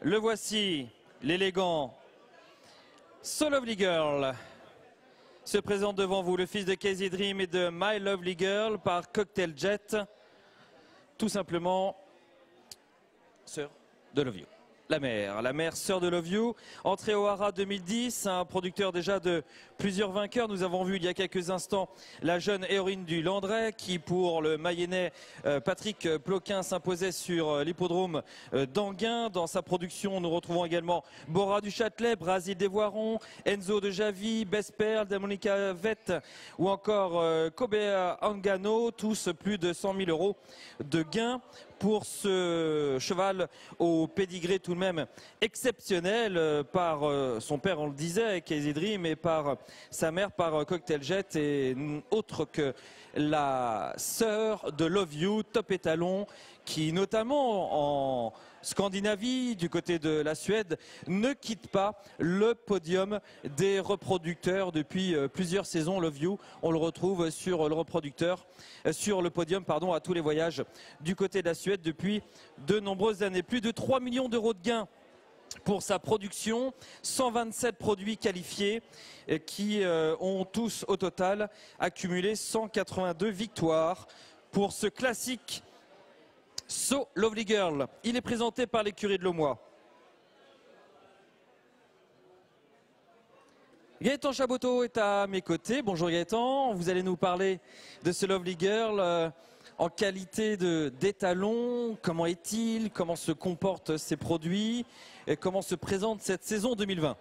Le voici, l'élégant So Lovely Girl se présente devant vous, le fils de Casey Dream et de My Lovely Girl par Cocktail Jet, tout simplement sœur de Love You. La mère sœur de Love You, entrée au Haras 2010, un producteur déjà de plusieurs vainqueurs. Nous avons vu il y a quelques instants la jeune héroïne du Landrais qui, pour le Mayennais Patrick Ploquin, s'imposait sur l'hippodrome d'Anguin. Dans sa production, nous retrouvons également Bora du Châtelet, Brasil des Voirons, Enzo de Javy, Besperle, Monica Vette ou encore Kobea Angano, tous plus de 100 000 € de gains pour ce cheval au pédigré tout de même exceptionnel par son père, on le disait, Casey Dream, et par sa mère, par Cocktail Jet, et autre que la sœur de Love You, top étalon, qui notamment en Scandinavie, du côté de la Suède, ne quitte pas le podium des reproducteurs depuis plusieurs saisons. Love You, on le retrouve sur le reproducteur, sur le podium, pardon, à tous les voyages du côté de la Suède depuis de nombreuses années. Plus de 3 millions d'euros de gains pour sa production, 127 produits qualifiés qui ont tous au total accumulé 182 victoires pour ce classique So Lovely Girl. Il est présenté par l'écurie de Lomois. Gaëtan Chaboteau est à mes côtés. Bonjour Gaëtan, vous allez nous parler de ce Lovely Girl en qualité d'étalon. Comment est-il? Comment se comportent ses produits? Et comment se présente cette saison 2020?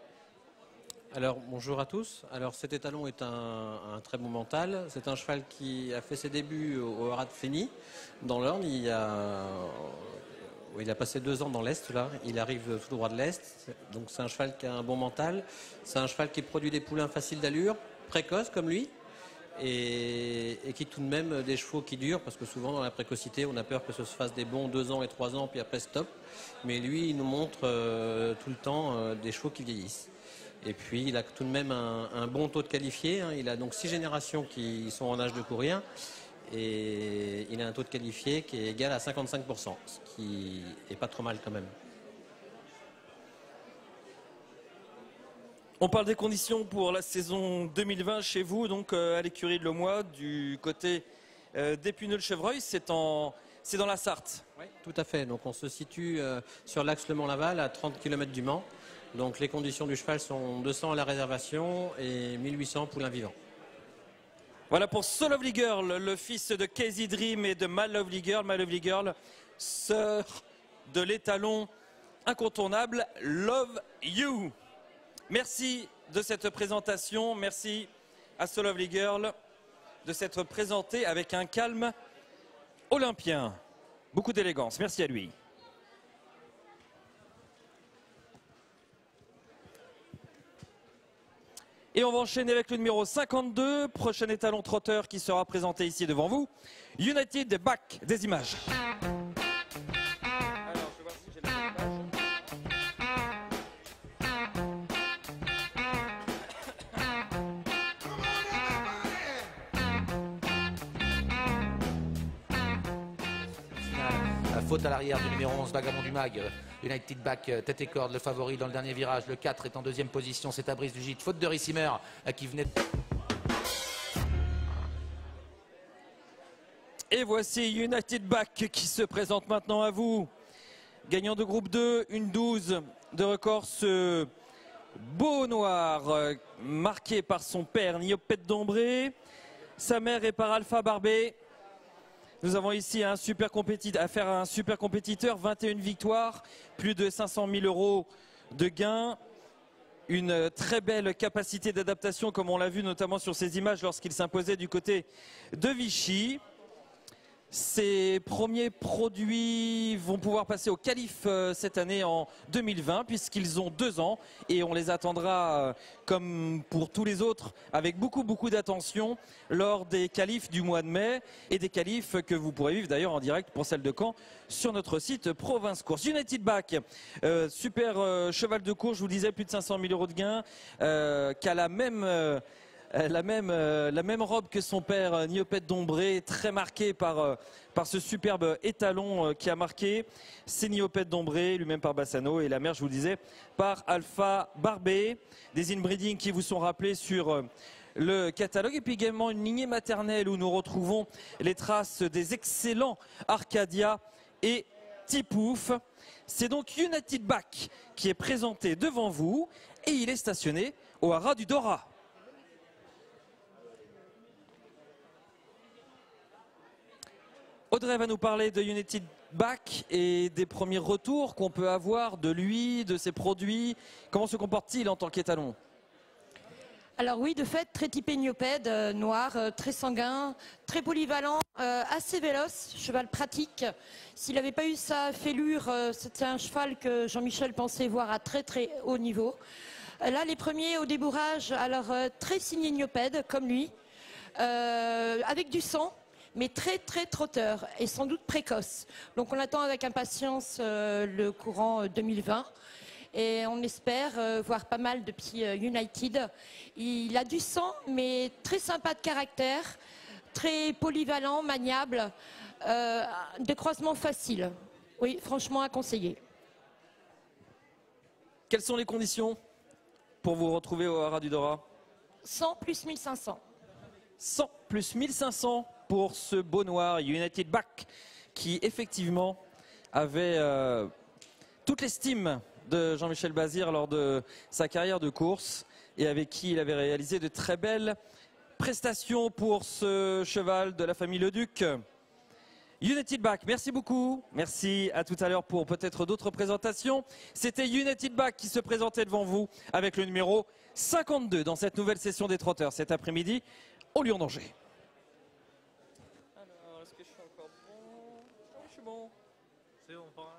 Alors bonjour à tous. Alors cet étalon est un très bon mental. C'est un cheval qui a fait ses débuts au Haras de Fény dans l'Orne. Il a passé 2 ans dans l'Est là. Il arrive tout droit de l'Est. Donc c'est un cheval qui a un bon mental. C'est un cheval qui produit des poulains faciles d'allure, précoces comme lui, et qui tout de même des chevaux qui durent, parce que souvent dans la précocité on a peur que ce se fasse des bons 2 ans et 3 ans puis après stop. Mais lui il nous montre tout le temps des chevaux qui vieillissent. Et puis il a tout de même un bon taux de qualifié, hein. Il a donc 6 générations qui sont en âge de courir et il a un taux de qualifié qui est égal à 55%, ce qui est pas trop mal quand même. On parle des conditions pour la saison 2020 chez vous, donc à l'écurie de Lomois, du côté d'Épineux-le-Chevreuil, c'est dans la Sarthe. Oui, tout à fait. Donc on se situe sur l'axe Le Mans-Laval à 30 km du Mans. Donc les conditions du cheval sont 200 à la réservation et 1800 poulains vivants. Voilà pour So Lovely Girl, le fils de Casey Dream et de My Lovely Girl. My Lovely Girl, sœur de l'étalon incontournable Love You. Merci de cette présentation, merci à So Lovely Girl de s'être présenté avec un calme olympien. Beaucoup d'élégance, merci à lui. Et on va enchaîner avec le numéro 52, prochain étalon trotteur qui sera présenté ici devant vous. United Back, des images. Alors, je vais voir si j'ai la Faute à l'arrière du numéro 11, Vagabond du Mag. United Back, tête et corde, le favori dans le dernier virage. Le 4 est en 2e position, c'est à Brice du Gîte. Faute de Rissimer qui venait de... Et voici United Back qui se présente maintenant à vous. Gagnant de groupe 2, une 12 de record, ce beau noir marqué par son père Niopette Dombré. Sa mère est par Alpha Barbé. Nous avons ici affaire à un super compétiteur, 21 victoires, plus de 500 000 € de gains. Une très belle capacité d'adaptation, comme on l'a vu notamment sur ces images lorsqu'il s'imposait du côté de Vichy. Ces premiers produits vont pouvoir passer au qualif cette année en 2020 puisqu'ils ont 2 ans et on les attendra comme pour tous les autres avec beaucoup d'attention lors des qualifs du mois de mai et des qualifs que vous pourrez vivre d'ailleurs en direct pour celle de Caen sur notre site Province Course. United Back, super cheval de course, je vous disais plus de 500 000 € de gains, qui a la même la même robe que son père, Niopet Dombré, très marqué par ce superbe étalon qui a marqué. C'est Niopet Dombré, lui-même par Bassano, et la mère, je vous le disais, par Alpha Barbé. Des inbreeding qui vous sont rappelés sur le catalogue, et puis également une lignée maternelle où nous retrouvons les traces des excellents Arcadia et Tipouf. C'est donc United Back qui est présenté devant vous et il est stationné au haras du Dora. Audrey va nous parler de United Back et des premiers retours qu'on peut avoir de lui, de ses produits. Comment se comporte-t-il en tant qu'étalon? Alors oui, de fait, très typé Niopède, noir, très sanguin, très polyvalent, assez véloce, cheval pratique. S'il n'avait pas eu sa fêlure, c'était un cheval que Jean-Michel pensait voir à très très haut niveau. Là, les premiers au débourrage, alors très signé Niopède, comme lui, avec du sang, mais très très trotteur et sans doute précoce. Donc on attend avec impatience le courant 2020. Et on espère voir pas mal de petits United. Il a du sang, mais très sympa de caractère, très polyvalent, maniable, de croisement facile. Oui, franchement à conseiller. Quelles sont les conditions pour vous retrouver au haras du Dora? 100 plus 1500. 100 plus 1500 pour ce beau noir United Back qui effectivement avait toute l'estime de Jean-Michel Bazir lors de sa carrière de course et avec qui il avait réalisé de très belles prestations pour ce cheval de la famille Leduc. United Back, merci beaucoup. Merci, à tout à l'heure pour peut-être d'autres présentations. C'était United Back qui se présentait devant vous avec le numéro 52 dans cette nouvelle session des trotteurs cet après-midi au Lion d'Angers. Alors, est-ce que je suis encore bon? Oui, je suis bon. C'est bon pour l'instant.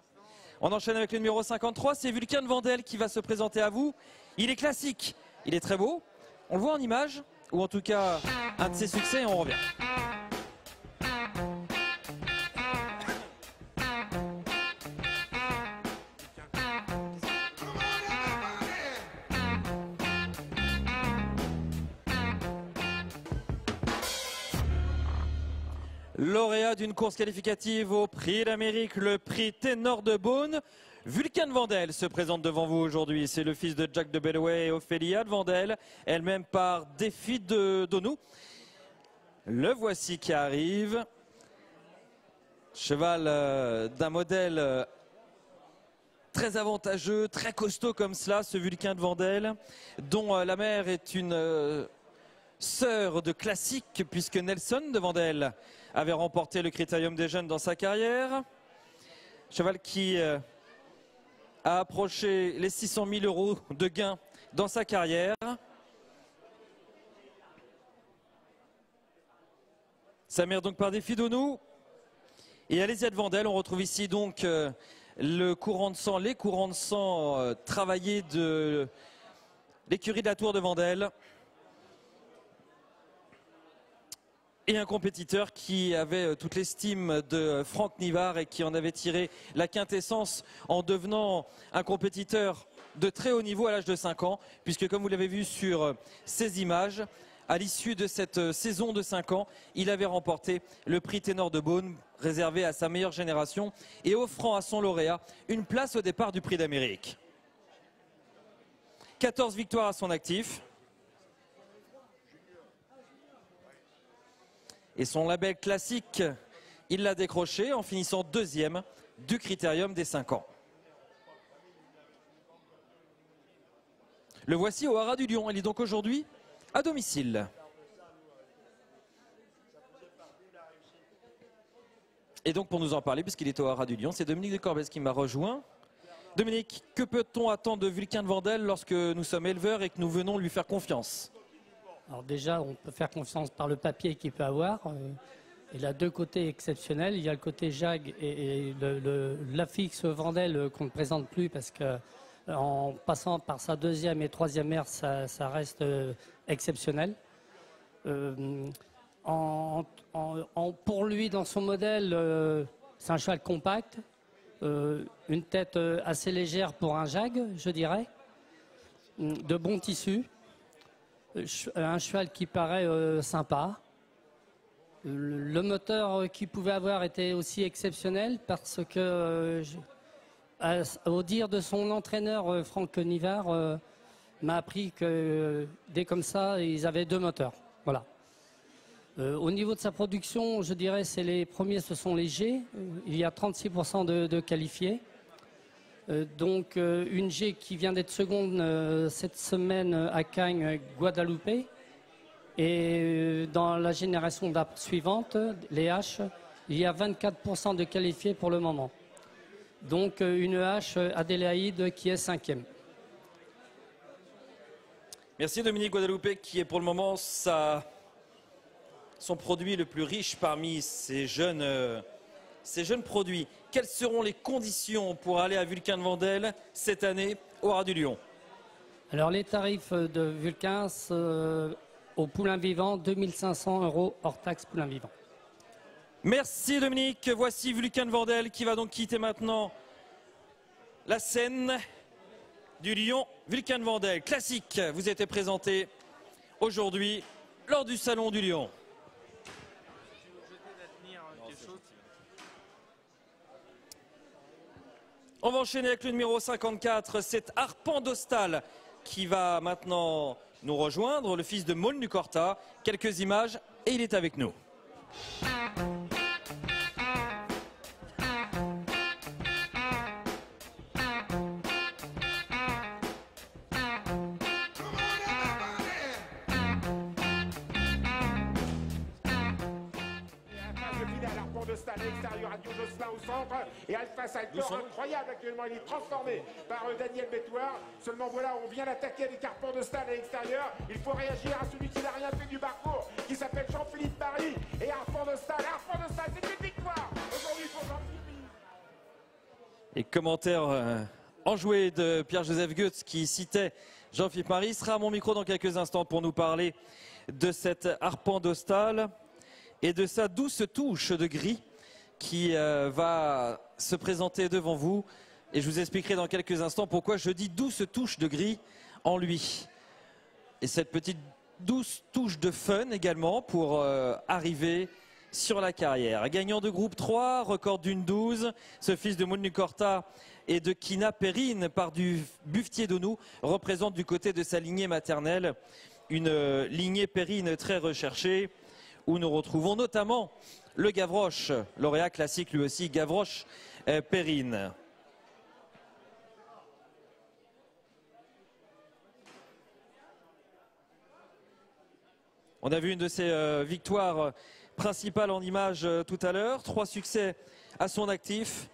On enchaîne avec le numéro 53, c'est Vulcain Vandel qui va se présenter à vous. Il est classique, il est très beau. On le voit en image, ou en tout cas un de ses succès, et on revient. Lauréat d'une course qualificative au Prix d'Amérique, le prix Ténor de Beaune. Vulcain Vandel se présente devant vous aujourd'hui. C'est le fils de Jack de Bellaway et Ophélia de Vandel, elle-même par Défi de Donou. Le voici qui arrive. Cheval d'un modèle très avantageux, très costaud comme cela, ce Vulcain de Vandel, dont la mère est une sœur de classique, puisque Nelson de Vandel avait remporté le Critérium des Jeunes dans sa carrière. Cheval qui a approché les 600 000 € de gains dans sa carrière. Sa mère donc par Défi Donou. Et Alésia de Vandel, on retrouve ici donc le courant de sang, les courants de sang travaillés de l'écurie de la Tour de Vandel. Et un compétiteur qui avait toute l'estime de Franck Nivard et qui en avait tiré la quintessence en devenant un compétiteur de très haut niveau à l'âge de 5 ans, puisque comme vous l'avez vu sur ces images, à l'issue de cette saison de 5 ans, il avait remporté le prix Ténor de Beaune, réservé à sa meilleure génération et offrant à son lauréat une place au départ du Prix d'Amérique. 14 victoires à son actif. Et son label classique, il l'a décroché en finissant deuxième du Critérium des 5 ans. Le voici au haras du Lion. Il est donc aujourd'hui à domicile. Et donc pour nous en parler, puisqu'il est au haras du Lion, c'est Dominique de Corbès qui m'a rejoint. Dominique, que peut-on attendre de Vulcain de Vandel lorsque nous sommes éleveurs et que nous venons lui faire confiance ? Alors déjà, on peut faire confiance par le papier qu'il peut avoir. Il a deux côtés exceptionnels. Il y a le côté Jag et l'affixe Vandel qu'on ne présente plus parce que en passant par sa deuxième et troisième mère, ça reste exceptionnel. Pour lui, dans son modèle, c'est un cheval compact, une tête assez légère pour un Jag, je dirais, de bon tissu. Un cheval qui paraît sympa. Le moteur qu'il pouvait avoir était aussi exceptionnel parce que, au dire de son entraîneur Franck Nivard, m'a appris que dès comme ça, ils avaient 2 moteurs. Voilà. Au niveau de sa production, je dirais c'est les premiers, ce sont les G. Il y a 36% de qualifiés. Donc une G qui vient d'être seconde cette semaine à Cagnes, Guadalupe. Et dans la génération suivante, les H, il y a 24% de qualifiés pour le moment. Donc une H Adélaïde qui est 5e. Merci Dominique Guadalupe qui est pour le moment son produit le plus riche parmi ces jeunes produits. Quelles seront les conditions pour aller à Vulcain-de-Vendel cette année au Haras du Lion? Alors les tarifs de Vulcain au poulain vivant, 2500 € hors taxe poulain vivant. Merci Dominique. Voici Vulcain-de-Vendel qui va donc quitter maintenant la scène du Lion. Vulcain-de-Vendel, classique, vous était présenté aujourd'hui lors du Salon du Lion. On va enchaîner avec le numéro 54, c'est Arpan d'Ostal qui va maintenant nous rejoindre, le fils de Maulne du Corta. Quelques images et il est avec nous. Et Alpha Saltor, incroyable actuellement, il est transformé par Daniel Bétoir. Seulement voilà, on vient l'attaquer avec Arpan de Stal à l'extérieur. Il faut réagir à celui qui n'a rien fait du parcours, qui s'appelle Jean-Philippe Paris. Et Arpan de Stal, c'est une victoire aujourd'hui pour Jean-Philippe. Et commentaire enjoué de Pierre-Joseph Goetz qui citait Jean-Philippe Paris sera à mon micro dans quelques instants pour nous parler de cet Arpan d'Ostal et de sa douce touche de gris qui va se présenter devant vous. Et je vous expliquerai dans quelques instants pourquoi je dis douce touche de gris en lui. Et cette petite douce touche de fun également pour arriver sur la carrière. Gagnant de groupe 3, record d'une 12, ce fils de Maulne du Corta et de Kina Perrine par du Buffetier d'Onou représente du côté de sa lignée maternelle une lignée Perrine très recherchée où nous retrouvons notamment le Gavroche, lauréat classique lui aussi, Gavroche Perrine. On a vu une de ses victoires principales en images tout à l'heure, 3 succès à son actif.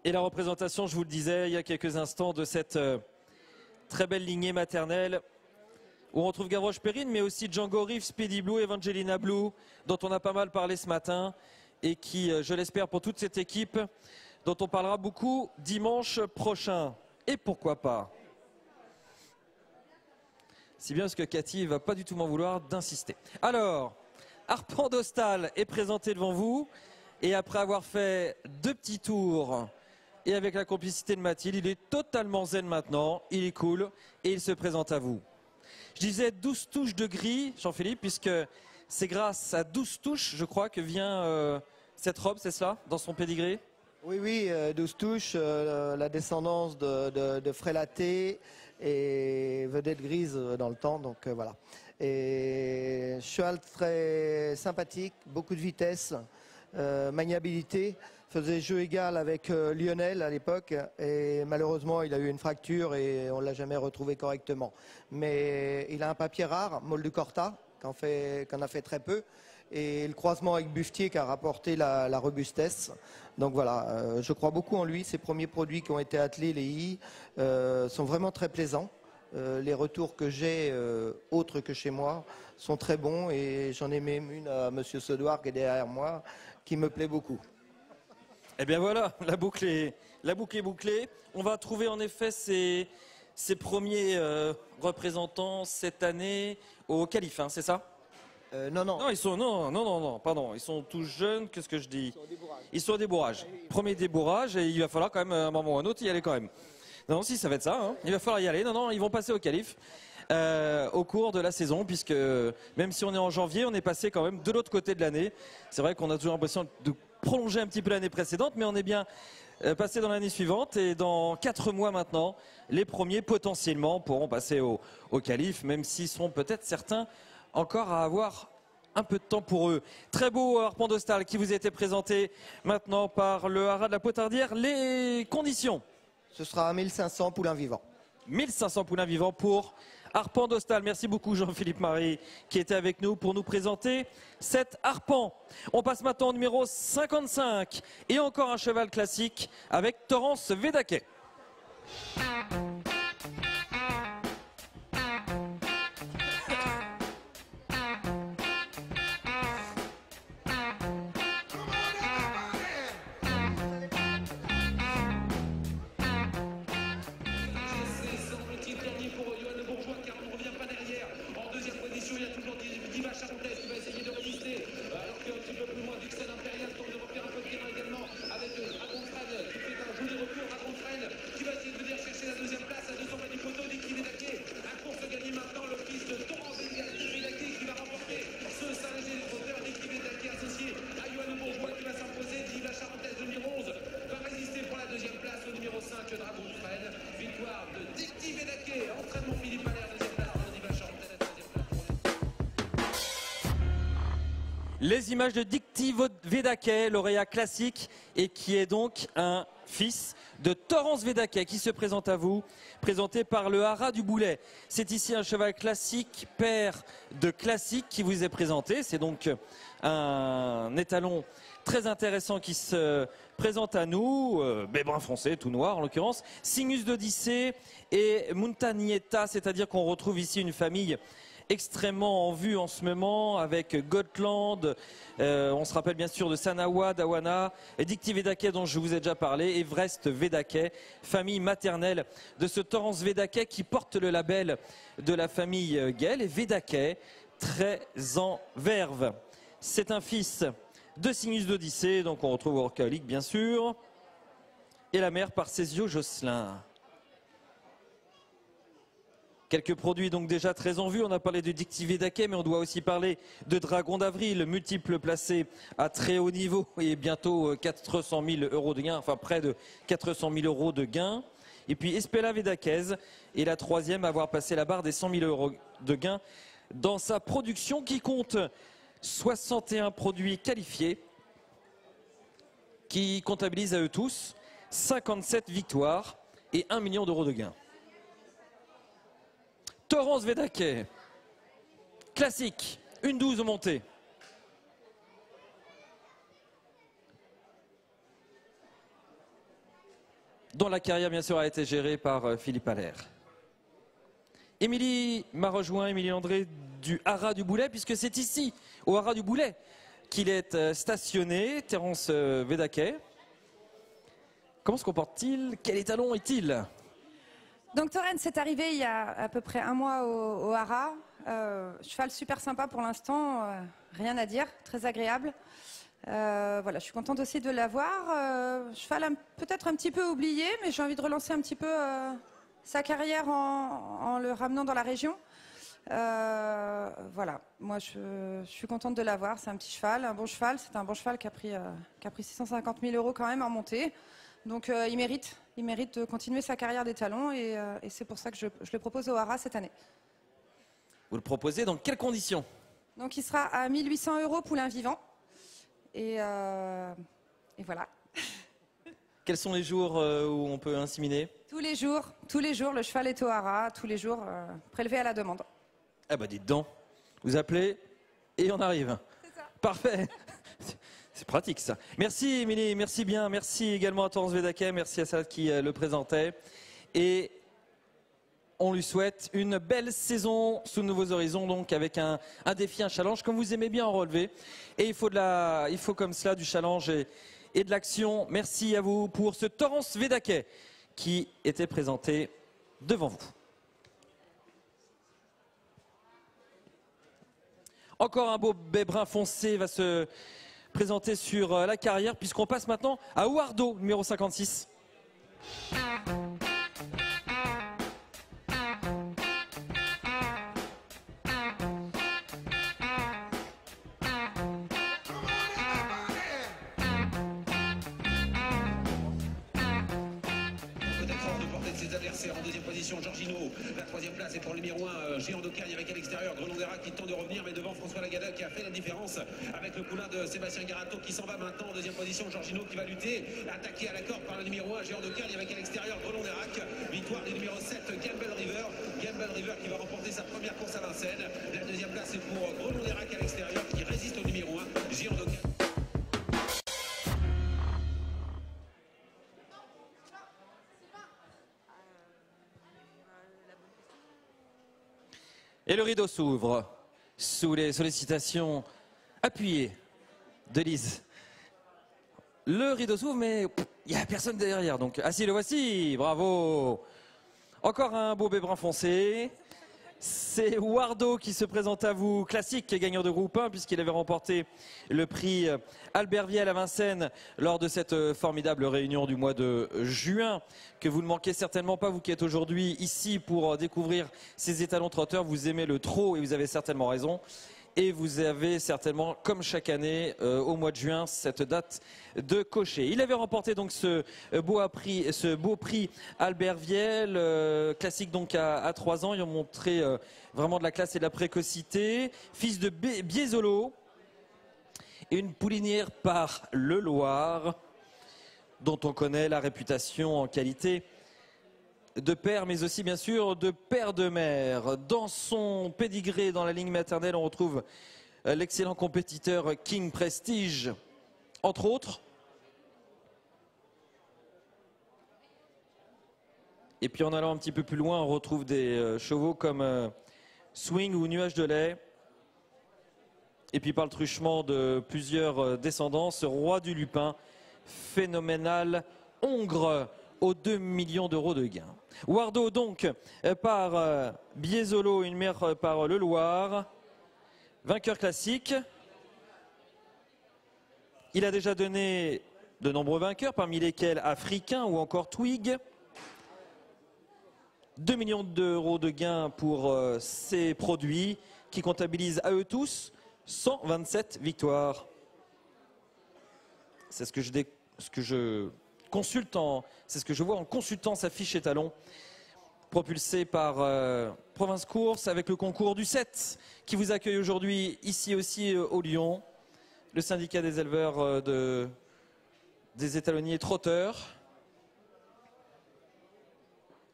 Et la représentation, je vous le disais il y a quelques instants, de cette très belle lignée maternelle où on retrouve Gavroche Perrine, mais aussi Django Reef, Speedy Blue, Evangelina Blue, dont on a pas mal parlé ce matin et qui, je l'espère pour toute cette équipe, dont on parlera beaucoup dimanche prochain. Et pourquoi pas? Si bien parce que Cathy ne va pas du tout m'en vouloir d'insister. Alors, Arpan d'Ostal est présenté devant vous et après avoir fait 2 petits tours et avec la complicité de Mathilde, il est totalement zen maintenant, il est cool et il se présente à vous. Je disais 12 touches de gris, Jean-Philippe, puisque c'est grâce à 12 touches, je crois, que vient cette robe, c'est cela, dans son pédigré? Oui, oui, 12 touches, la descendance de Frélaté et Vedette Grise dans le temps, donc voilà. Et cheval très sympathique, beaucoup de vitesse, maniabilité, faisait jeu égal avec Lionel à l'époque et malheureusement il a eu une fracture et on ne l'a jamais retrouvé correctement. Mais il a un papier rare, Maulne du Corta, qu'on a fait très peu, et le croisement avec Buffetier qui a rapporté la robustesse. Donc voilà, je crois beaucoup en lui. Ses premiers produits qui ont été attelés, les I, sont vraiment très plaisants. Les retours que j'ai, autres que chez moi, sont très bons et j'en ai même une à Monsieur Sodoir qui est derrière moi, qui me plaît beaucoup. Eh bien voilà, la boucle est bouclée. On va trouver en effet ces premiers représentants cette année au Calife, hein, c'est ça? Non, pardon, ils sont tous jeunes, qu'est-ce que je dis? Ils sont au débourrage. Premier débourrage et il va falloir quand même, à un moment ou à un autre, y aller quand même. Non, si, ça va être ça. Hein. Il va falloir y aller. Non, ils vont passer au qualif au cours de la saison, puisque même si on est en janvier, on est passé quand même de l'autre côté de l'année. C'est vrai qu'on a toujours l'impression de prolonger un petit peu l'année précédente, mais on est bien passé dans l'année suivante. Et dans 4 mois maintenant, les premiers potentiellement pourront passer au qualif, même s'ils seront peut-être certains encore à avoir un peu de temps pour eux. Très beau harpon de Stal qui vous a été présenté maintenant par le haras de la Potardière. Les conditions? Ce sera 1500 poulains vivants. 1500 poulains vivants pour harpon d'Ostal. Merci beaucoup Jean-Philippe Marie qui était avec nous pour nous présenter cet harpon. On passe maintenant au numéro 55 et encore un cheval classique avec Torrance Védaquet. Les images de Dicty Védaquet, lauréat classique, et qui est donc un fils de Torrance Védaquet qui se présente à vous, présenté par le haras du Boulet. C'est ici un cheval classique, père de classique, qui vous est présenté. C'est donc un étalon très intéressant qui se présente à nous, Bébrun foncé, tout noir en l'occurrence, Cygnus d'Odyssée et Montagnetta, c'est-à-dire qu'on retrouve ici une famille extrêmement en vue en ce moment avec Gotland, on se rappelle bien sûr de Sanawa, d'Awana, Dicty Védaquet dont je vous ai déjà parlé, Everest Védaquet, famille maternelle de ce Torrance Védaquet qui porte le label de la famille Guel, et Védaquet très en verve. C'est un fils de Cygnus d'Odyssée, donc on retrouve Orcalique bien sûr, et la mère par Césio Josselin. Quelques produits donc déjà très en vue. On a parlé de Dicty Védaquet, mais on doit aussi parler de Dragon d'Avril, multiple placé à très haut niveau et bientôt 400 000 euros de gain, enfin près de 400 000 euros de gain. Et puis Espella Védaquez est la troisième à avoir passé la barre des 100 000 euros de gain dans sa production qui compte 61 produits qualifiés, qui comptabilisent à eux tous 57 victoires et 1 million d'euros de gain. Torrance Védaquet, classique, une 12 montée. Dont la carrière bien sûr a été gérée par Philippe Allaire. Émilie m'a rejoint, Émilie André du haras du Boulet, puisque c'est ici, au haras du Boulet, qu'il est stationné, Torrance Védaquet. Comment se comporte-t-il? Quel étalon est-il? Donc Torrance est arrivé il y a à peu près un mois au haras. Cheval super sympa pour l'instant, rien à dire, très agréable. Voilà, je suis contente aussi de l'avoir. Cheval peut-être un petit peu oublié, mais j'ai envie de relancer un petit peu sa carrière en le ramenant dans la région. Voilà, moi je suis contente de l'avoir. C'est un petit cheval, un bon cheval. C'est un bon cheval qui a pris 650 000 euros quand même en montée. Donc il mérite de continuer sa carrière d'étalon et c'est pour ça que je le propose au haras cette année. Vous le proposez dans quelles conditions? Donc il sera à 1 800 euros poulain vivant. Et voilà. Quels sont les jours où on peut inséminer? Tous les jours, le cheval est au haras, tous les jours prélevé à la demande. Ah bah dites donc, vous appelez et on arrive. C'est ça. Parfait. C'est pratique ça. Merci Émilie, merci bien. Merci également à Torrance Védaquet, merci à celle qui le présentait. Et on lui souhaite une belle saison sous de nouveaux horizons, donc avec un défi, un challenge, comme vous aimez bien en relever. Et il faut comme cela du challenge et de l'action. Merci à vous pour ce Torrance Védaquet qui était présenté devant vous. Encore un beau bébrun foncé va se présenté sur la carrière, puisqu'on passe maintenant à Ouardo, numéro 56. position Giorgino. La troisième place est pour le numéro 1, Géant de Cagne avec à l'extérieur Grenondera qui tente de revenir, mais devant François Lagada qui a fait la différence avec le poulain de Sébastien Garato qui s'en va maintenant en deuxième position. Giorgino qui va lutter, attaqué à la corde par le numéro 1, Géant de Cagne avec à l'extérieur Grenonderac. Victoire du numéro 7, Gamble River. Gamble River qui va remporter sa première course à Vincennes. La deuxième place est pour Grenonderac à l'extérieur qui résiste au numéro 1, Géant de Cagne. Et le rideau s'ouvre sous les sollicitations appuyées de Lise. Le rideau s'ouvre, mais il n'y a personne derrière. Donc, ah si, le voici, bravo. Encore un beau brun foncé. C'est Wardo qui se présente à vous, classique gagnant de groupe 1, puisqu'il avait remporté le prix Albert Viel à Vincennes lors de cette formidable réunion du mois de juin, que vous ne manquez certainement pas, vous qui êtes aujourd'hui ici pour découvrir ces étalons trotteurs. Vous aimez le trot et vous avez certainement raison. Et vous avez certainement, comme chaque année, au mois de juin, cette date de cocher. Il avait remporté donc ce beau prix Albert Viel, classique donc à 3 ans. Ils ont montré vraiment de la classe et de la précocité. Fils de Biesolo et une poulinière par Le Loir, dont on connaît la réputation en qualité de père, mais aussi bien sûr de père de mère. Dans son pédigré, dans la ligne maternelle, on retrouve l'excellent compétiteur King Prestige, entre autres. Et puis en allant un petit peu plus loin, on retrouve des chevaux comme Swing ou Nuage de lait. Et puis par le truchement de plusieurs descendants, ce roi du lupin, phénoménal hongre, aux 2 millions d'euros de gains. Wardo donc par Biesolo, une mère par Le Loir, vainqueur classique. Il a déjà donné de nombreux vainqueurs, parmi lesquels Africain ou encore Twig. 2 millions d'euros de gains pour ces produits qui comptabilisent à eux tous 127 victoires. C'est ce que je c'est ce que je vois en consultant sa fiche étalon, propulsée par Province Course avec le concours du 7 qui vous accueille aujourd'hui ici aussi au Lyon, le syndicat des éleveurs des étalonniers trotteurs,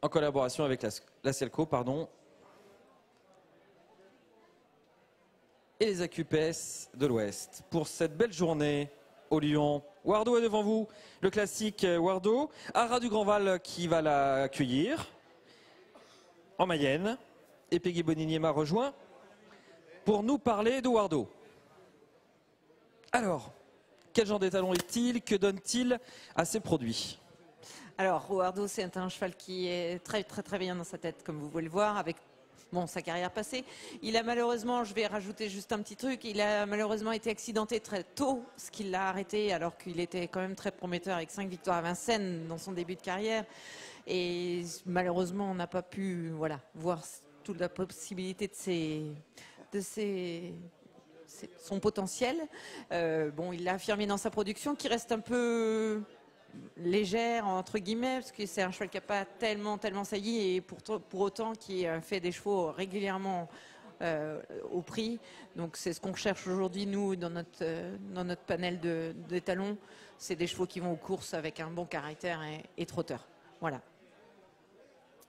en collaboration avec la Selco, pardon, et les AQPS de l'Ouest pour cette belle journée au Lyon. Wardo est devant vous, le classique Wardo. Ara du Grandval qui va l'accueillir en Mayenne. Et Peggy Boninier m'a rejoint pour nous parler de Wardo. Alors, quel genre d'étalon est-il? Que donne-t-il à ses produits? Alors, Wardo, c'est un cheval qui est très bien dans sa tête, comme vous pouvez le voir, avec sa carrière passée. Il a malheureusement, je vais rajouter juste un petit truc, il a malheureusement été accidenté très tôt, ce qui l'a arrêté alors qu'il était quand même très prometteur avec 5 victoires à Vincennes dans son début de carrière. Et malheureusement, on n'a pas pu voir toute la possibilité de son potentiel. Il l'a affirmé dans sa production qui reste un peu légère entre guillemets parce que c'est un cheval qui n'a pas tellement sailli et pour autant qui fait des chevaux régulièrement au prix. Donc c'est ce qu'on cherche aujourd'hui nous dans notre panel d'étalons. C'est des chevaux qui vont aux courses avec un bon caractère et trotteur. Voilà.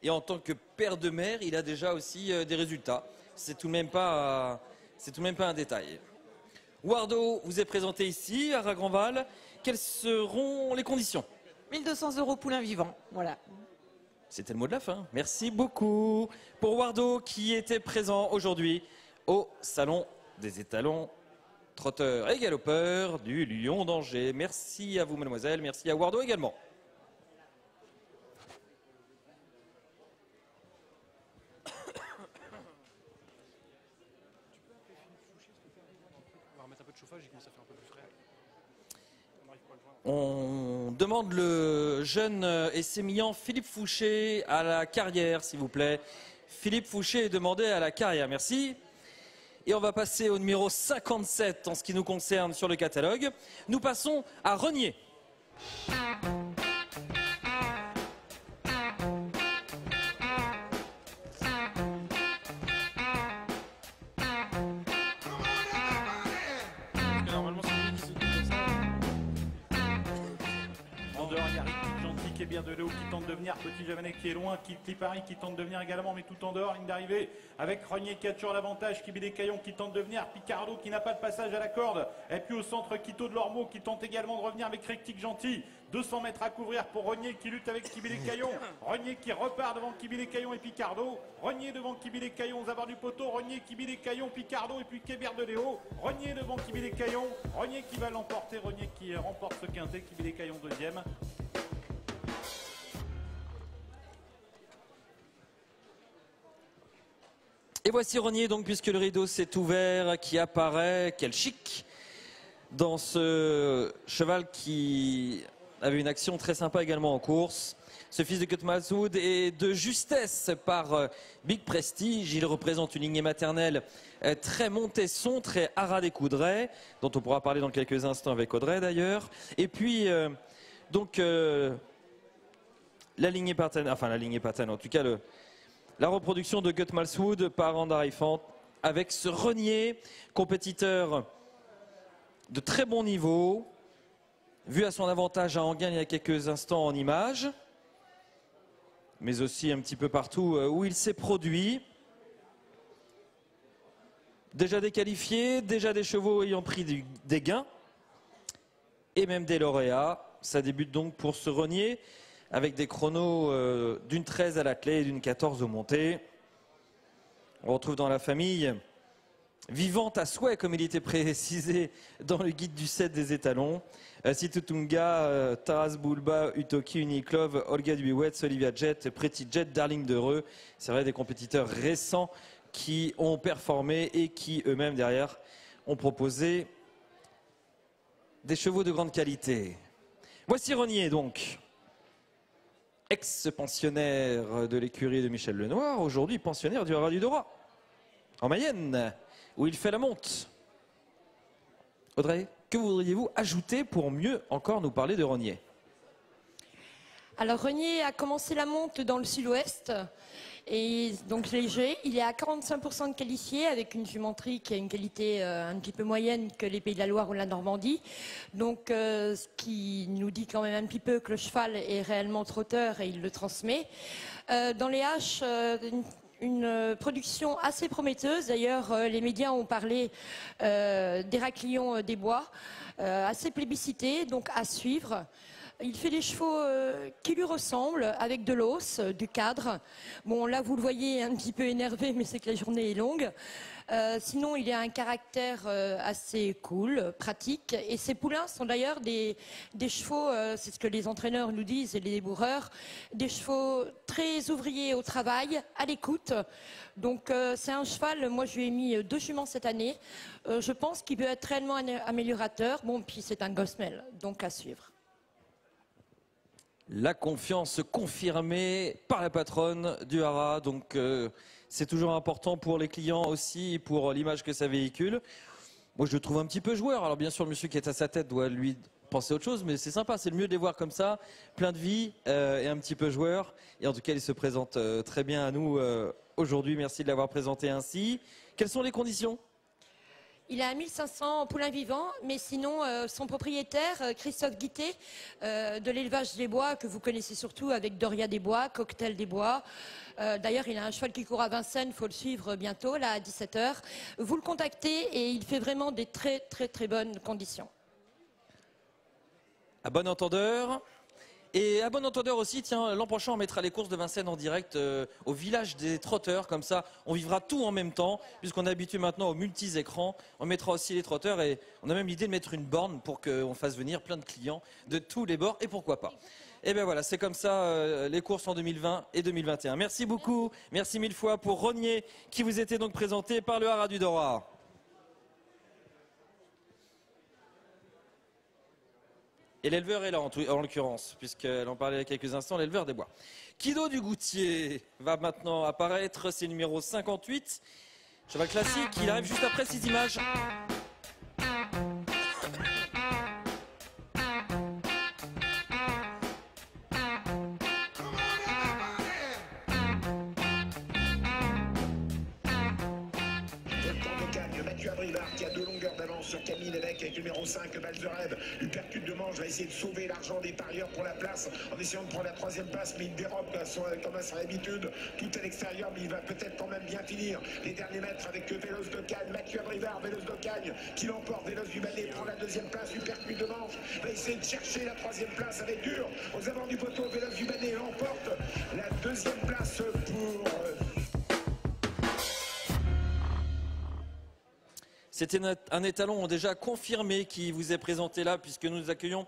Et en tant que père de mère, il a déjà aussi des résultats. C'est tout de même pas un détail. Wardo vous est présenté ici à Ragrandval. Quelles seront les conditions? 1 200 € poulain vivant, voilà. C'était le mot de la fin. Merci beaucoup pour Wardo qui était présent aujourd'hui au Salon des étalons trotteurs et galopeurs du Lyon d'Angers. Merci à vous mademoiselle, merci à Wardo également. On demande le jeune et sémillant Philippe Fouché à la carrière, s'il vous plaît. Philippe Fouché est demandé à la carrière, merci. Et on va passer au numéro 57 en ce qui nous concerne sur le catalogue. Nous passons à Renier. En dehors, il y a Ricky Gentil qui est bien de Léo qui tente de venir. Petit Javanais qui est loin. Kitty Paris qui tente de venir également, mais tout en dehors, ligne d'arrivée. Avec Rognier qui a toujours l'avantage. Kibili Caillon qui tente de venir. Picardo qui n'a pas de passage à la corde. Et puis au centre, Quito de Lormeau qui tente également de revenir avec Ricky Gentil. 200 mètres à couvrir pour Rognier qui lutte avec Kibili Caillon. Rognier qui repart devant Kibili Caillon et Picardo. Rognier devant Kibili Caillon aux abords du poteau. Rognier, Kibili Caillon, Picardo et puis Kébert de Léo. Rognier devant Kibili Caillon. Rognier qui va l'emporter. Rognier qui remporte ce quintet. Kibili Caillon deuxième. Et voici Rognier, donc, puisque le rideau s'est ouvert, qui apparaît. Quel chic dans ce cheval qui avait une action très sympa également en course. Ce fils de Kutmalsoud est de justesse par Big Prestige. Il représente une lignée maternelle très Montesson, très Haras des Coudray, dont on pourra parler dans quelques instants avec Audrey d'ailleurs. Et puis, donc, la lignée paterne, enfin la lignée paterne, en tout cas la reproduction de Kutmalsoud par Andarifant avec ce Rognier, compétiteur de très bon niveau, vu à son avantage à Enghien il y a quelques instants en images, mais aussi un petit peu partout où il s'est produit. Déjà déqualifié, déjà des chevaux ayant pris des gains, et même des lauréats. Ça débute donc pour ce Rognier, avec des chronos d'une 13 à l'attelé et d'une 14 au monté. On retrouve dans la famille vivante à souhait, comme il était précisé dans le guide du 7 des étalons. Situtunga, Taras Bulba, Utoki, Uniklov, Olga Duiwetz, Olivia Jet, Pretty Jet, Darling d'Heureux. C'est vrai, des compétiteurs récents qui ont performé et qui eux-mêmes derrière ont proposé des chevaux de grande qualité. Voici Rognier donc, ex-pensionnaire de l'écurie de Michel Lenoir, aujourd'hui pensionnaire du Haras du Dorat, en Mayenne, où il fait la monte. Audrey, que voudriez-vous ajouter pour mieux encore nous parler de Rognier? Alors Rognier a commencé la monte dans le sud-ouest, et donc léger. Il est à 45% de qualifié, avec une jumenterie qui a une qualité un petit peu moyenne que les Pays de la Loire ou la Normandie. Donc ce qui nous dit quand même un petit peu que le cheval est réellement trotteur et il le transmet. Dans les haches, une production assez prometteuse. D'ailleurs, les médias ont parlé d'Héraclion des Bois, assez plébiscité, donc à suivre. Il fait des chevaux qui lui ressemblent, avec de l'os, du cadre. Bon, là, vous le voyez un petit peu énervé, mais c'est que la journée est longue. Sinon, il a un caractère assez cool, pratique. Et ses poulains sont d'ailleurs des chevaux, c'est ce que les entraîneurs nous disent et les débourreurs, des chevaux très ouvriers au travail, à l'écoute. Donc c'est un cheval, moi je lui ai mis 2 juments cette année. Je pense qu'il peut être réellement un améliorateur. Bon, puis c'est un gospel, donc à suivre. La confiance confirmée par la patronne du Haras, donc c'est toujours important pour les clients aussi, pour l'image que ça véhicule. Moi je le trouve un petit peu joueur, alors bien sûr le monsieur qui est à sa tête doit lui penser à autre chose, mais c'est sympa, c'est le mieux de les voir comme ça, plein de vie et un petit peu joueur. Et en tout cas il se présente très bien à nous aujourd'hui, merci de l'avoir présenté ainsi. Quelles sont les conditions ? Il a 1500 poulains vivants, mais sinon son propriétaire, Christophe Guittet, de l'élevage des Bois, que vous connaissez surtout avec Doria des Bois, Cocktail des Bois. D'ailleurs, il a un cheval qui court à Vincennes, il faut le suivre bientôt, là à 17 h. Vous le contactez et il fait vraiment des très bonnes conditions. À bon entendeur. Et à bon entendeur aussi, tiens, l'an prochain on mettra les courses de Vincennes en direct au village des trotteurs, comme ça on vivra tout en même temps, puisqu'on est habitué maintenant aux multi-écrans, on mettra aussi les trotteurs et on a même l'idée de mettre une borne pour qu'on fasse venir plein de clients de tous les bords, et pourquoi pas. Et bien voilà, c'est comme ça les courses en 2020 et 2021. Merci beaucoup, merci mille fois pour Rognier qui vous était donc présenté par le Haras du Dorat. Et l'éleveur est là en l'occurrence, puisqu'elle en parlait il y a quelques instants, l'éleveur des Bois. Kido du Goutier va maintenant apparaître, c'est numéro 58. Cheval classique, il arrive juste après ces images. Mathieu Abrivard qui a 2 longueurs d'avance sur Camille Lévesque avec le numéro 5, Match de rêve. Lui percute de manche, va essayer de sauver l'argent des parieurs pour la place en essayant de prendre la 3e place, mais il dérobe comme à son habitude, tout à l'extérieur, mais il va peut-être quand même bien finir les derniers mètres avec Véloce de Cagne, Mathieu Abrivard, Véloce de Cagne qui l'emporte, Véloce du Ballet prend la 2e place, lui percute de manche, va essayer de chercher la 3e place avec dur, aux abords du poteau, Véloce du Ballet l'emporte, la 2e place pour... C'était un étalon déjà confirmé qui vous est présenté là, puisque nous accueillons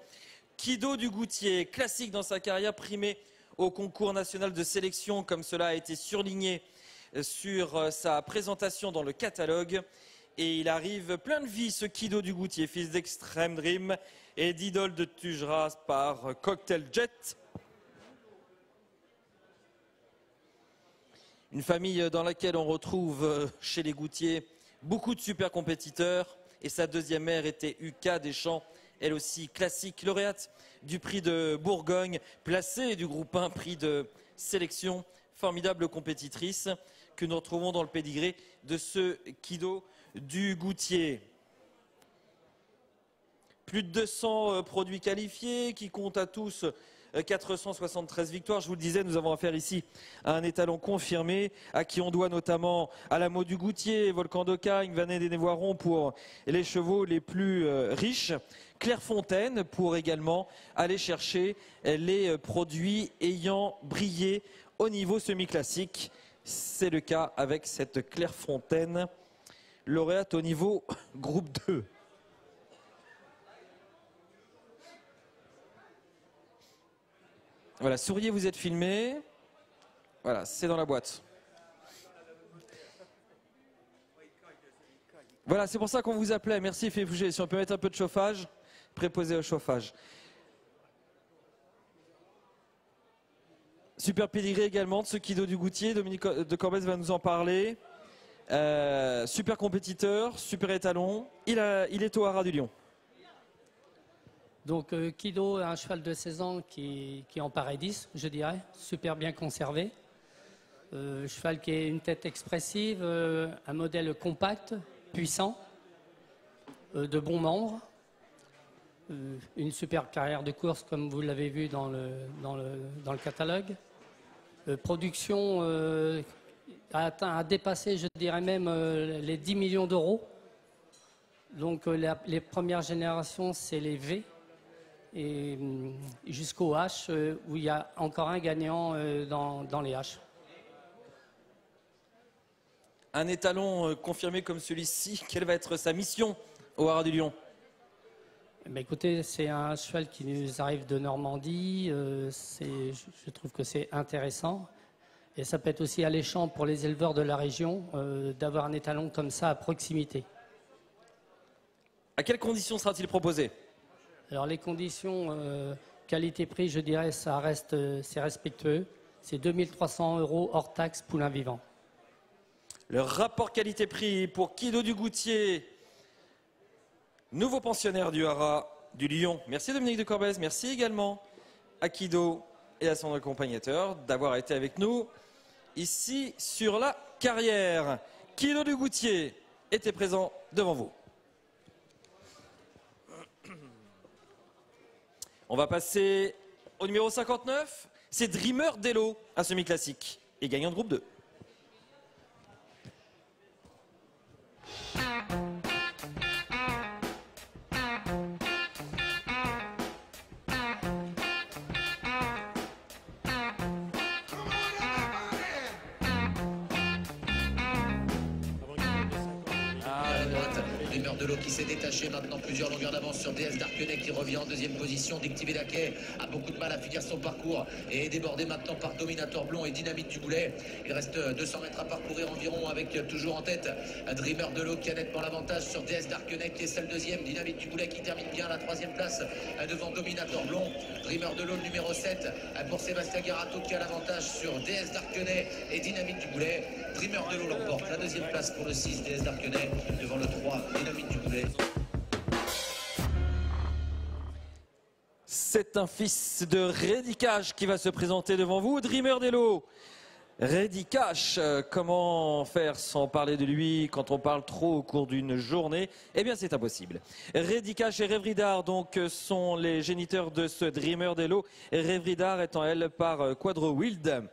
Kido du Goutier, classique dans sa carrière, primé au concours national de sélection, comme cela a été surligné sur sa présentation dans le catalogue. Et il arrive plein de vie, ce Kido du Goutier, fils d'Extreme Dream et d'Idole de Tugeras par Cocktail Jet. Une famille dans laquelle on retrouve chez les Goutiers beaucoup de super compétiteurs, et sa 2e mère était Uka Deschamps, elle aussi classique, lauréate du prix de Bourgogne, placée du groupe 1, prix de sélection, formidable compétitrice que nous retrouvons dans le pédigré de ce Kido du Goutier. Plus de 200 produits qualifiés qui comptent à tous 473 victoires. Je vous le disais, nous avons affaire ici à un étalon confirmé, à qui on doit notamment à la Mot du Goutier, Volcan de Cagne, Vanet des Névoirons pour les chevaux les plus riches, Clairefontaine pour également aller chercher les produits ayant brillé au niveau semi-classique. C'est le cas avec cette Clairefontaine, lauréate au niveau groupe 2. Voilà, souriez, vous êtes filmé. Voilà, c'est dans la boîte. Voilà, c'est pour ça qu'on vous appelait. Merci, Philippe Fouget. Si on peut mettre un peu de chauffage, préposé au chauffage. Super pédigré également de ce Kido du Goutier. Dominique de Corbès va nous en parler. Super compétiteur, super étalon. Il est au Haras du Lion. Donc Kido, un cheval de 16 ans qui est en paradis, je dirais, super bien conservé. Cheval qui a une tête expressive, un modèle compact, puissant, de bons membres, une super carrière de course comme vous l'avez vu dans le catalogue. Production a dépassé, je dirais même, les 10 millions d'euros. Donc les premières générations, c'est les V. Et jusqu'au H, où il y a encore un gagnant dans les H. Un étalon confirmé comme celui-ci, quelle va être sa mission au Haras du Lion? Écoutez, c'est un cheval qui nous arrive de Normandie, je trouve que c'est intéressant. Et ça peut être aussi alléchant pour les éleveurs de la région d'avoir un étalon comme ça à proximité. À quelles conditions sera-t-il proposé? Alors les conditions qualité-prix, je dirais, c'est respectueux. C'est 2300 € hors taxe poulain vivant. Le rapport qualité-prix pour Kido du Goutier, nouveau pensionnaire du Haras du Lion. Merci Dominique de Corbès, merci également à Kido et à son accompagnateur d'avoir été avec nous ici sur la carrière. Kido du Goutier était présent devant vous. On va passer au numéro 59, c'est Dreamer Dello, un semi-classique et gagnant de groupe 2. De l'eau qui s'est détaché maintenant plusieurs longueurs d'avance sur DS Darquenet qui revient en 2e position. Dictivé Daquet a beaucoup de mal à finir son parcours et est débordé maintenant par Dominator Blond et Dynamite du Goulet. Il reste 200 mètres à parcourir environ avec toujours en tête Dreamer de l'eau qui a nettement l'avantage sur DS Darquenet qui est celle 2e. Dynamite du Goulet qui termine bien la 3e place devant Dominator Blond. Dreamer de l'eau le numéro 7 pour Sébastien Garato qui a l'avantage sur DS Darquenet et Dynamite du Goulet. Dreamer de l'eau l'emporte, la 2e place pour le 6 DS Darquenet devant le 3 Dynamite du Goulet. C'est un fils de Rédicage qui va se présenter devant vous. Dreamer Dello, Ready Cash, comment faire sans parler de lui quand on parle trop au cours d'une journée? Eh bien c'est impossible. Ready Cash et Rêveridar donc sont les géniteurs de ce Dreamer d'Elo. Rêveridar étant elle par Quadro Wild.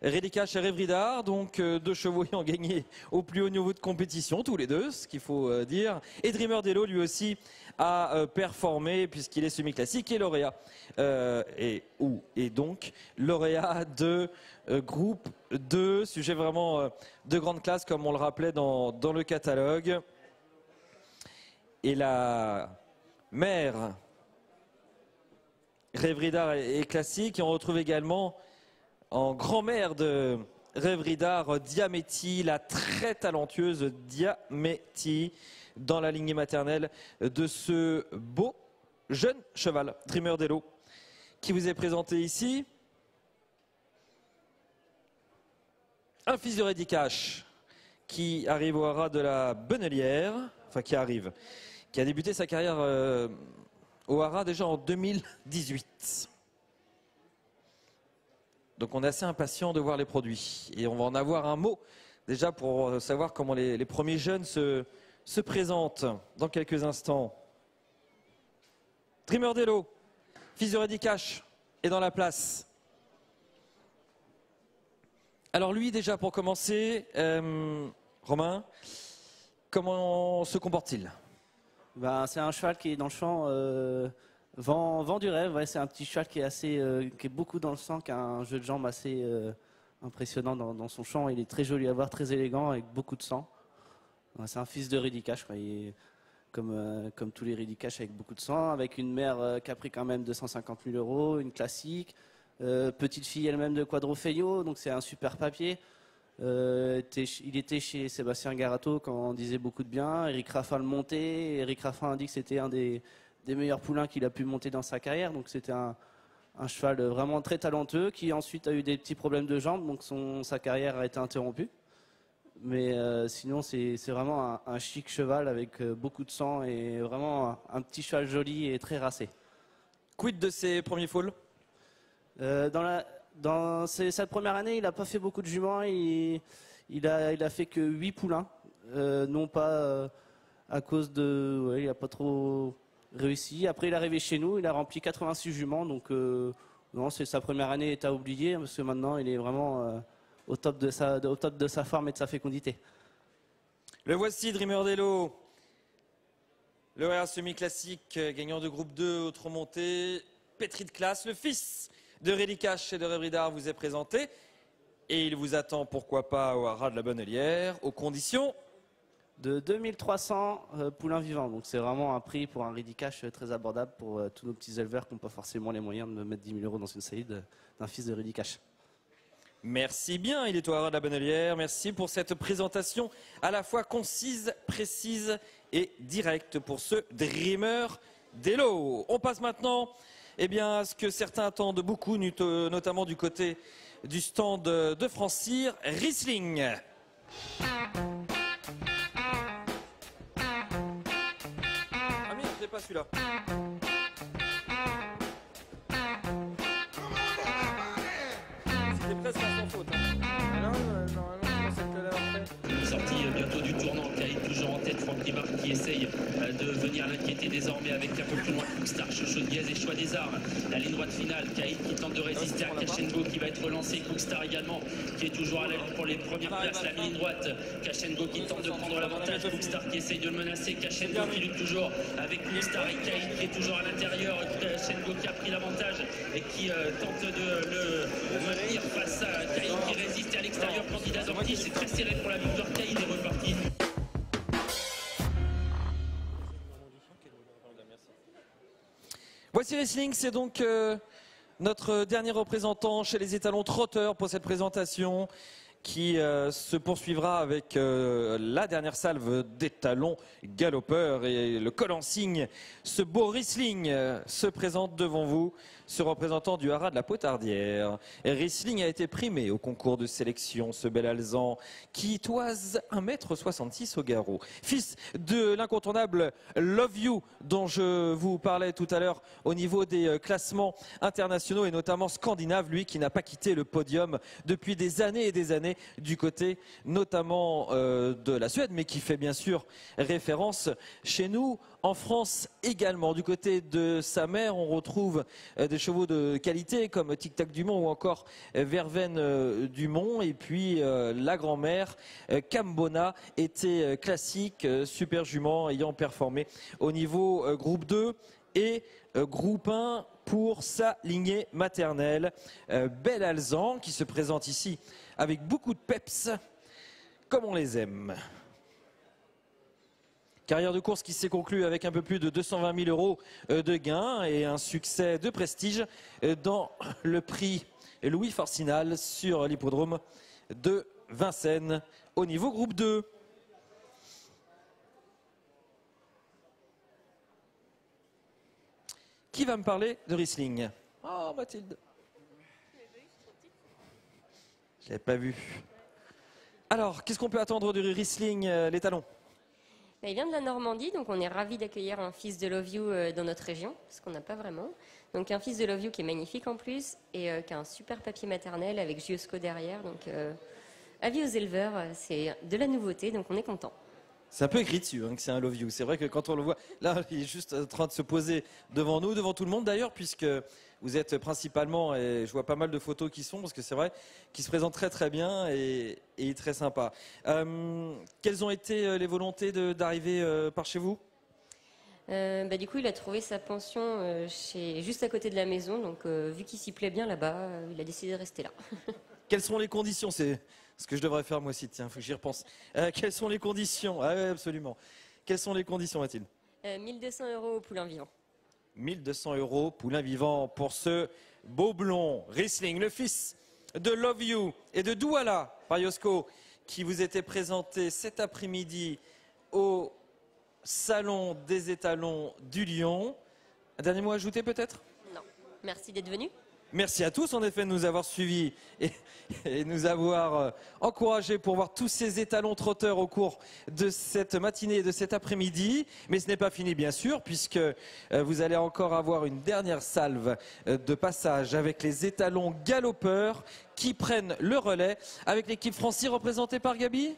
Ready Cash et Rêveridar, donc deux chevaux ayant gagné au plus haut niveau de compétition, tous les deux, ce qu'il faut dire. Et Dreamer d'Elo lui aussi a performé puisqu'il est semi-classique et lauréat. Et donc lauréat de groupe 2, sujet vraiment de grande classe comme on le rappelait dans le catalogue. Et la mère Rêveridar est classique et on retrouve également en grand-mère de Rêveridar, Diaméti, la très talentueuse Diaméti, dans la lignée maternelle de ce beau jeune cheval, Dreamer d'Elo, qui vous est présenté ici. Un fils de Ready Cash qui arrive au haras de la Bonnelière, enfin qui a débuté sa carrière au haras déjà en 2018. Donc on est assez impatient de voir les produits. Et on va en avoir un mot déjà pour savoir comment les premiers jeunes se présentent dans quelques instants. Dreamer d'Elo, fils de Ready Cash, est dans la place. Alors lui déjà pour commencer, Romain, comment se comporte-t-il? C'est un cheval qui est dans le champ vent du rêve. Ouais, c'est un petit cheval qui est beaucoup dans le sang, qui a un jeu de jambes assez impressionnant dans son champ. Il est très joli à voir, très élégant, avec beaucoup de sang. Ouais, c'est un fils de Ready Cash, il est comme tous les Ready Cash avec beaucoup de sang, avec une mère qui a pris quand même 250 000 €, une classique, petite fille elle-même de Quadro Feio, donc c'est un super papier. Il était chez Sébastien Garato quand on disait beaucoup de bien. Eric Raffin le montait. Eric Raffin a dit que c'était un des meilleurs poulains qu'il a pu monter dans sa carrière. Donc c'était un cheval vraiment très talentueux qui ensuite a eu des petits problèmes de jambes. Donc sa carrière a été interrompue. Mais sinon c'est vraiment un chic cheval avec beaucoup de sang et vraiment un petit cheval joli et très racé. Quid de ses premiers foals? Dans sa première année, il n'a pas fait beaucoup de juments. Il a fait que 8 poulains. Non pas à cause de... Ouais, il n'a pas trop réussi. Après, il est arrivé chez nous. Il a rempli 86 juments. Donc, non, sa première année est à oublier. Parce que maintenant, il est vraiment au top de sa forme et de sa fécondité. Le voici, Dreamer d'Elo. Le RR semi-classique, gagnant de groupe 2, autre montée. Pétri de classe, le fils de Ready Cash et de Rêveridar vous est présenté. Et il vous attend, pourquoi pas, au haras de la Bonnelière, aux conditions de 2300 poulains vivants. Donc c'est vraiment un prix pour un Ready Cash très abordable pour tous nos petits éleveurs qui n'ont pas forcément les moyens de mettre 10 000 € dans une salide d'un fils de Ready Cash. Merci bien, il est au haras de la Bonnelière. Merci pour cette présentation à la fois concise, précise et directe pour ce Dreamer d'Elo. On passe maintenant à ce que certains attendent beaucoup, notamment du côté du stand de France-Cyr, Riesling. Ah merde, j'ai pas celui-là. C'était presque sans faute. Normalement, c'est tout à l'heure fait. Sorti bientôt du tournant, Caïd toujours en tête, Franck Limard qui essaye de venir l'inquiéter désormais avec un peu plus loin Star, Chauchaudiez et Choix des Arts. La ligne droite finale, Caïd qui tente de résister à Cachengo qui va être relancé, Cookstar également qui est toujours à l'aile pour les premières places. La ligne droite, Cachengo qui tente de prendre l'avantage, Cookstar qui essaye de le menacer, Cachengo qui lutte toujours avec Cookstar et Caïd qui est toujours à l'intérieur. Cachengo qui a pris l'avantage et qui tente de le maintenir face à Caïd qui résiste à l'extérieur. Candidat d'Ortiz, c'est très serré pour la victoire. Caïd est reparti. Voici Riesling, c'est donc notre dernier représentant chez les étalons trotteurs pour cette présentation qui se poursuivra avec la dernière salve d'étalons galopeurs et le col en cygne. Ce beau Riesling se présente devant vous ce représentant du haras de la Potardière. Riesling a été primé au concours de sélection, ce bel alezan qui toise 1,66 m au garrot. Fils de l'incontournable Love You dont je vous parlais tout à l'heure au niveau des classements internationaux et notamment scandinaves, lui qui n'a pas quitté le podium depuis des années et des années du côté notamment de la Suède, mais qui fait bien sûr référence chez nous en France également. Du côté de sa mère, on retrouve des chevaux de qualité comme Tic Tac Dumont ou encore Verveine Dumont. Et puis la grand-mère, Cambona, était classique, super jument ayant performé au niveau groupe 2 et groupe 1 pour sa lignée maternelle. Bel alezan qui se présente ici avec beaucoup de peps, comme on les aime. Carrière de course qui s'est conclue avec un peu plus de 220 000 € de gains et un succès de prestige dans le prix Louis Farcinal sur l'hippodrome de Vincennes au niveau groupe 2. Qui va me parler de Riesling? Oh, Mathilde. Je l'avais pas vu. Alors, qu'est-ce qu'on peut attendre du Riesling, les talons? Il vient de la Normandie, donc on est ravis d'accueillir un fils de Love You dans notre région, parce qu'on n'a pas vraiment. Donc un fils de Love You qui est magnifique en plus, et qui a un super papier maternel avec Giosco derrière. Donc avis aux éleveurs, c'est de la nouveauté, donc on est content. C'est un peu écrit dessus que c'est un Love You. C'est vrai que quand on le voit, là, il est juste en train de se poser devant nous, devant tout le monde d'ailleurs, puisque vous êtes principalement, et je vois pas mal de photos qui sont, parce que c'est vrai, qui se présentent très très bien et très sympa. Quelles ont été les volontés d'arriver par chez vous? Du coup, il a trouvé sa pension juste à côté de la maison, donc vu qu'il s'y plaît bien là-bas, il a décidé de rester là. Quelles sont les conditions? C'est ce que je devrais faire moi aussi, tiens, il faut que j'y repense. Quelles sont les conditions? Ah oui, absolument. Quelles sont les conditions, Mathilde? 1 200 € au poulain vivant. 1 200 € poulain vivant pour ce beau blond Riesling, le fils de Love You et de Douala par Giosco, qui vous était présenté cet après-midi au Salon des étalons du Lion. Un dernier mot à ajouter peut-être? Non. Merci d'être venu. Merci à tous en effet de nous avoir suivis et nous avoir encouragés pour voir tous ces étalons trotteurs au cours de cette matinée et de cet après-midi. Mais ce n'est pas fini bien sûr, puisque vous allez encore avoir une dernière salve de passage avec les étalons galopeurs qui prennent le relais avec l'équipe Francy représentée par Gabi.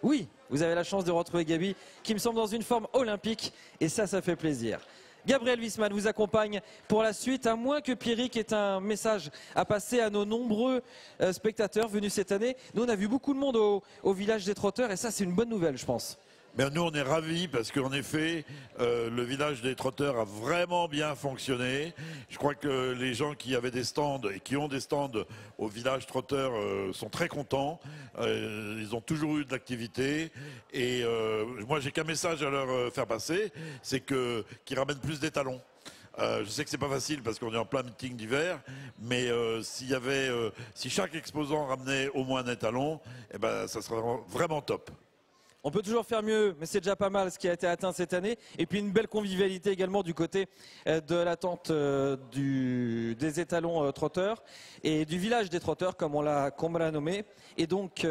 Oui, vous avez la chance de retrouver Gabi qui me semble dans une forme olympique et ça fait plaisir. Gabriel Wiesmann vous accompagne pour la suite, à moins que Pierrick ait un message à passer à nos nombreux spectateurs venus cette année. Nous, on a vu beaucoup de monde au village des trotteurs et ça, c'est une bonne nouvelle, je pense. Ben, nous, on est ravis parce qu'en effet, le village des trotteurs a vraiment bien fonctionné. Je crois que les gens qui avaient des stands et qui ont des stands au village trotteur sont très contents. Ils ont toujours eu de l'activité. Et moi, j'ai qu'un message à leur faire passer, c'est qu'ils ramènent plus d'étalons. Je sais que c'est pas facile parce qu'on est en plein meeting d'hiver, mais si chaque exposant ramenait au moins un étalon, eh ben, ça serait vraiment top. On peut toujours faire mieux, mais c'est déjà pas mal ce qui a été atteint cette année. Et puis une belle convivialité également du côté de l'attente des étalons trotteurs et du village des trotteurs, comme on l'a nommé. Et donc,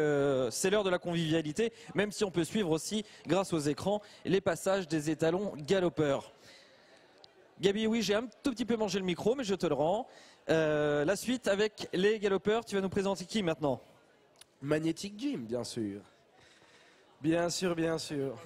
c'est l'heure de la convivialité, même si on peut suivre aussi, grâce aux écrans, les passages des étalons galopeurs. Gabi, oui, j'ai un tout petit peu mangé le micro, mais je te le rends. La suite avec les galopeurs, tu vas nous présenter qui maintenant? Magnetic Jim, bien sûr. Bien sûr, bien sûr.